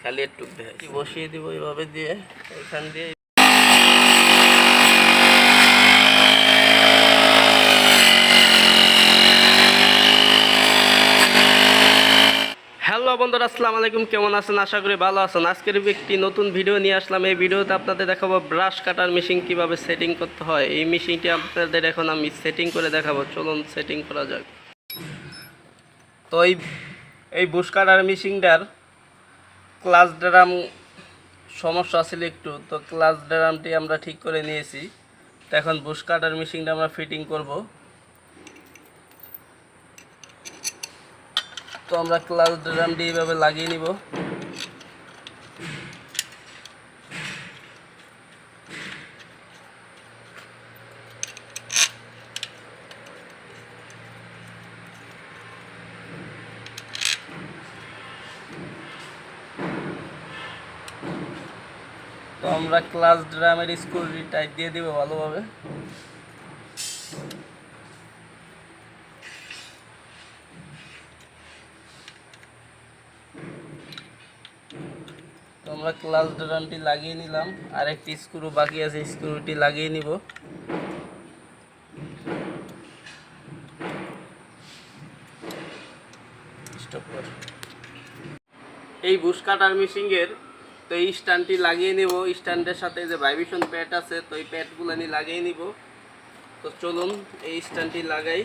খালি একটু বসিয়ে দিব এইভাবে দিয়ে এখান দিয়ে। হ্যালো বন্ধুরা, আসসালামু আলাইকুম। কেমন আছেন? আশা করি ভালো আছেন। আজকের একটি নতুন ভিডিও নিয়ে আসলাম। এই ভিডিওতে আপনাদের দেখাবো ব্রাশ কাটার মেশিন কিভাবে সেটিং করতে হয়। এই মেশিনটি আপনাদের এখন আমি সেটিং করে দেখাবো। চলুন সেটিং করা যাক। তো এই ব্রাশ কাটার মেশিনটার ক্লাচ ড্রাম সমস্যা ছিল একটু, তো ক্লাচ ড্রামটি আমরা ঠিক করে নিয়েছি। তো এখন ব্রাশ কাটার মেশিনটা আমরা ফিটিং করব। তো আমরা ক্লাচ ড্রামটি এইভাবে লাগিয়ে নিব। তো আমরা ক্লাচ ড্রামের স্ক্রুটি টাইট দিয়ে দিব ভালোভাবে। তো আমরা ক্লাচ ড্রামটি লাগিয়ে নিলাম, আর একটি স্ক্রু বাকি আছে, স্ক্রুটি লাগিয়ে নিব। স্টপ কর। এই ব্রাশ কাটার মেশিনের তো এই স্ট্যান্ডটি লাগিয়ে নিব। স্ট্যান্ডের সাথে যে ভাইব্রেশন প্যাড আছে, তো এই প্যাডগুলো নিয়ে লাগিয়ে নিব। তো চলুন এই স্ট্যান্ডটি লাগাই।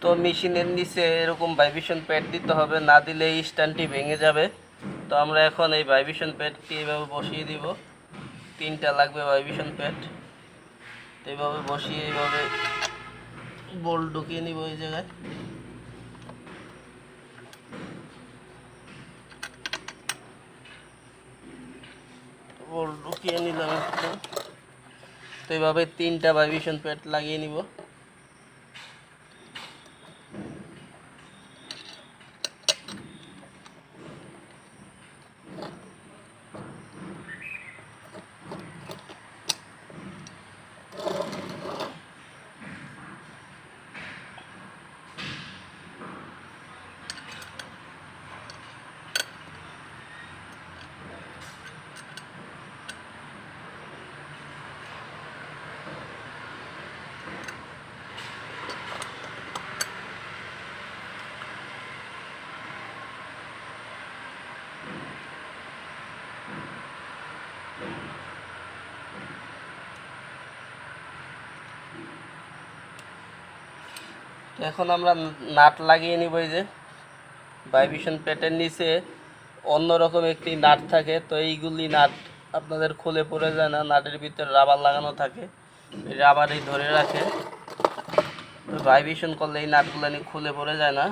তো মেশিনের নিচে এরকম ভাইব্রেশন প্যাড দিতে হবে, না দিলে এই স্ট্যান্ডটি ভেঙে যাবে। তো আমরা এখন এই ভাইব্রেশন প্যাডটি এইভাবে বসিয়ে দিব। 3টা লাগবে ভাইব্রেশন প্যাড। তো এইভাবে বসিয়ে এইভাবে বোল্ট ঢুকিয়ে নিব এই জায়গায়। বোল্ট ঢুকিয়ে নিলাম একটু। তো এইভাবে 3টা ভাইব্রেশন প্যাড লাগিয়ে নিব। এখন আমরা নাট লাগিয়ে নিব। এই যে ভাইব্রেশন প্যাডের নিচে অন্যরকম একটি নাট থাকে, তো এইগুলি নাট আপনাদের খুলে পড়ে যায় না। নাটের ভিতরে রাবার লাগানো থাকে, এই রাবারই ধরে রাখে। তো ভাইব্রেশন করলে এই নাটগুলো খুলে পড়ে যায় না।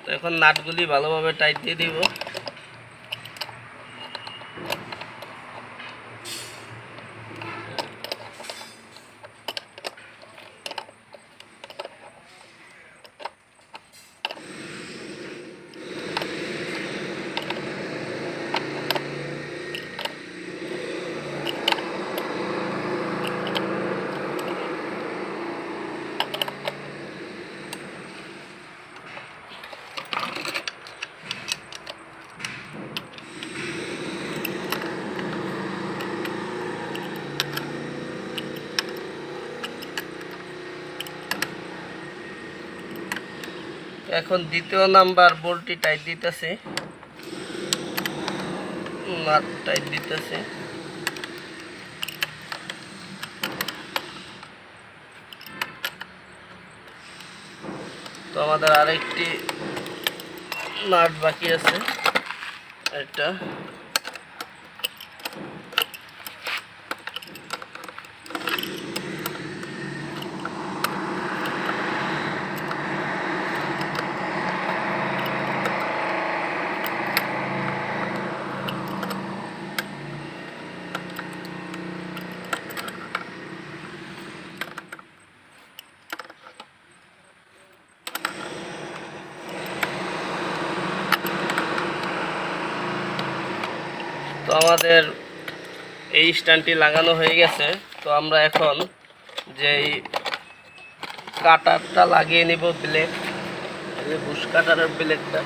তো এখন নাটগুলি ভালোভাবে টাইট দিয়ে দিব। এখন দ্বিতীয় নাম্বার বোল্টটি টাইট দিতেছে, নাট টাইট দিতেছে। তো আমাদের আরেকটি নাট বাকি আছে, এটা তো আমাদের এই স্ট্যান্ডটি লাগানো হয়ে গেছে। তো আমরা এখন যেই কাটারটা লাগিয়ে নিব, ব্লেড, এই যে বুশ কাটারের ব্লেডটা,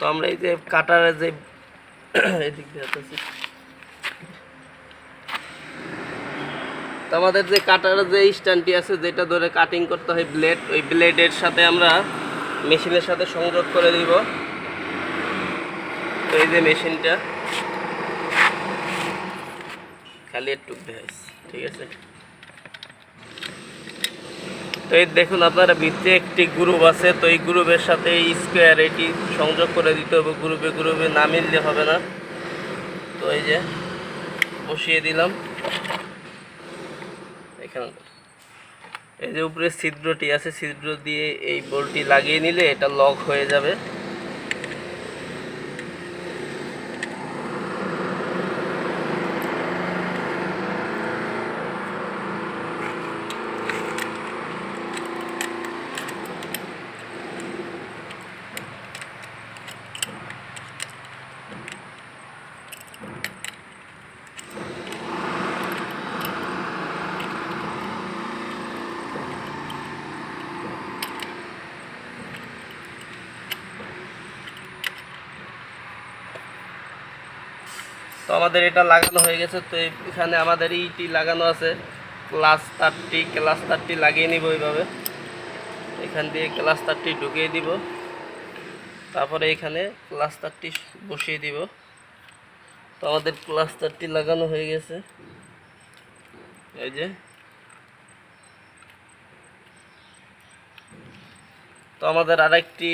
তো আমরা এই যে কাটারের যে এদিক দিয়ে আছে, তো আমাদের যে কাটারের যে স্ট্যান্ডটি আছে যেটা ধরে কাটিং করতে হয় ব্লেড, ওই ব্লেডের সাথে আমরা মেশিনের সাথে সংযোগ করে দিব। তো এই যে মেশিনটা খালি একটু দেখাইছি, ঠিক আছে। তো এই দেখুন আপনারা ভিতরে একটি গ্রুপ আছে, তো এই গ্রুপের সাথে এই স্কোয়ার এটি সংযোগ করে দিতে হবে, গ্রুপে গ্রুপে না মিললে হবে না। তো এই যে বসিয়ে দিলাম এখানে, এই যে উপরে ছিদ্রটি আছে, ছিদ্র দিয়ে এই বোল্টটি লাগিয়ে নিলে এটা লক হয়ে যাবে। তো আমাদের এটা লাগানো হয়ে গেছে। তো এখানে আমাদের ইটি লাগানো আছে, ক্লাস তারটি লাগিয়ে নিব এইভাবে, এখান দিয়ে ক্লাস তারটি ঢুকিয়ে দিব, তারপরে এখানে ক্লাস তারটি বসিয়ে দিব। তো আমাদের ক্লাস তারটি লাগানো হয়ে গেছে, এই যে। তো আমাদের আরেকটি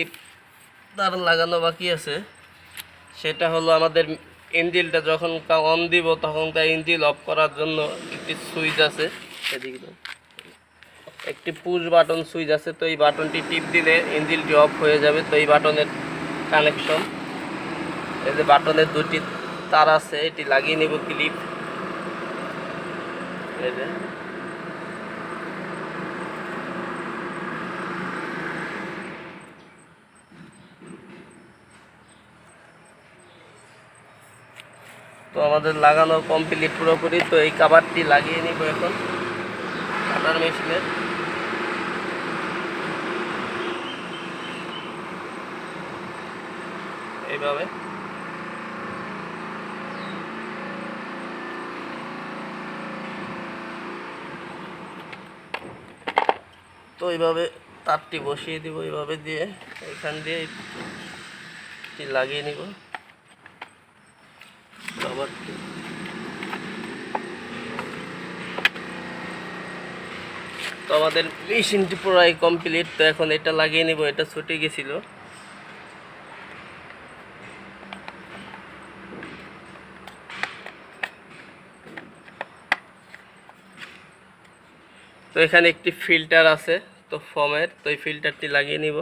তার লাগানো বাকি আছে, সেটা হলো আমাদের ইঞ্জিনটা যখন অন দিব তখন তার ইঞ্জিন অফ করার জন্য একটি সুইচ আছে, এদিকে একটি পুশ বাটন সুইচ আছে। তো এই বাটনটি টিপ দিলে ইঞ্জিনটি অফ হয়ে যাবে। তো এই বাটনের কানেকশন, এই যে বাটনের দুটি তার আছে, এটি লাগিয়ে নেব ক্লিপ, এই যে। তো আমাদের লাগানো কমপ্লিট পুরোপুরি। তো এই কভারটি লাগিয়ে নিব এখন কাটার মেশিনের, এইভাবে। তো এইভাবে তারটি বসিয়ে দিব, এইভাবে দিয়ে এখান দিয়ে লাগিয়ে নিব কভারটি। তো আমাদের মেশিনটি পুরাই কমপ্লিট। তো এখন এটা লাগিয়ে নিব, এটা ছুটে গেছিল। তো এখানে একটি ফিল্টার আছে, তো ফোমের, তো এই ফিল্টারটি লাগিয়ে নিব।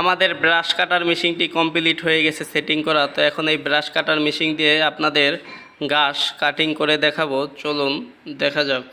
আমাদের ব্রাশ কাটার মেশিনটি কমপ্লিট হয়ে গেছে সেটিং করা। তো এখন এই ব্রাশ কাটার মেশিন দিয়ে আপনাদের ঘাস কাটিং করে দেখাবো, চলুন দেখা যাক।